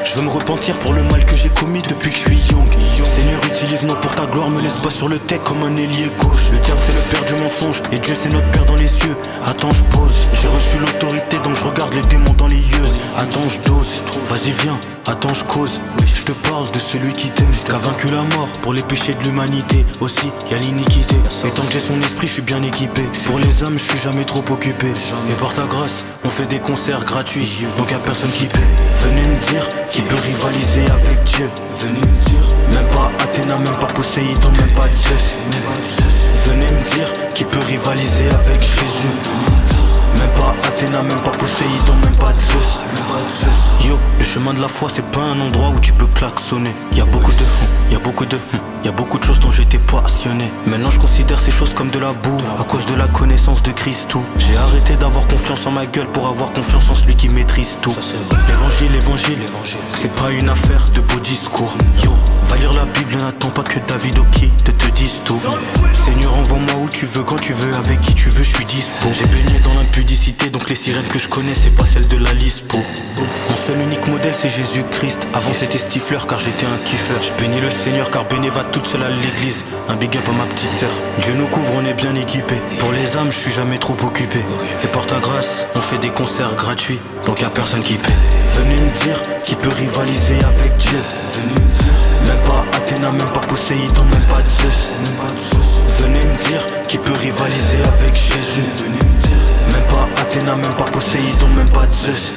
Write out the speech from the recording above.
Je veux me repentir pour le mal que j'ai commis depuis que je suis young. Seigneur, utilise-moi pour ta gloire, me laisse pas sur le tech comme un ailier gauche. Le diable c'est le père du mensonge, et Dieu c'est notre père dans les cieux. Attends, je pose, j'ai reçu l'autorité donc je regarde les démons dans les yeux. Attends, je dose, vas-y viens, attends, je cause. Je te parle de celui qui t'aime, qui a vaincu la mort pour les péchés de l'humanité. Aussi, y'a l'iniquité, et tant que j'ai son esprit, je suis bien équipé. Pour les hommes, je suis jamais trop occupé. Et par ta grâce, on fait des concerts gratuits, donc y'a personne qui paie. Venez me dire qui peut rivaliser avec Dieu. Venez me dire, même pas Athéna, même pas Poséidon, même pas Zeus. Venez me dire qui peut rivaliser avec Jésus. Même pas Athéna, même pas Poséidon, même pas Zeus. Yo, le chemin de la foi c'est pas un endroit où tu peux klaxonner. Y'a beaucoup de choses dont j'étais passionné. Maintenant je considère ces choses comme de la boue, à cause de la connaissance de Christ tout. J'ai arrêté d'avoir confiance en ma gueule pour avoir confiance en celui qui maîtrise tout. L'évangile, c'est pas une affaire de beaux discours. Yo, va lire la Bible, n'attends pas que David Oki te dise tout. Seigneur, envoie-moi où tu veux, quand tu veux, avec qui tu veux, je suis dispo. J'ai baigné dans l'impudicité, donc les sirènes que je connais, c'est pas celles de la Lispo. Mon seul unique modèle, c'est Jésus-Christ. Avant, c'était Stifler, car j'étais un kiffeur. Je bénis le Seigneur, car Béné va toute seule à l'église. Un big up à ma petite sœur. Dieu nous couvre, on est bien équipés. Pour les âmes, je suis jamais trop occupé. Et par ta grâce, on fait des concerts gratuits, donc y'a personne qui paie. Venez me dire qui peut rivaliser avec Dieu. Venez me dire, même pas Athéna, même pas Poséidon, même pas Zeus. Venez me dire qui peut rivaliser avec Jésus. Venez me dire, même pas Athéna, même pas Poséidon, même pas Zeus.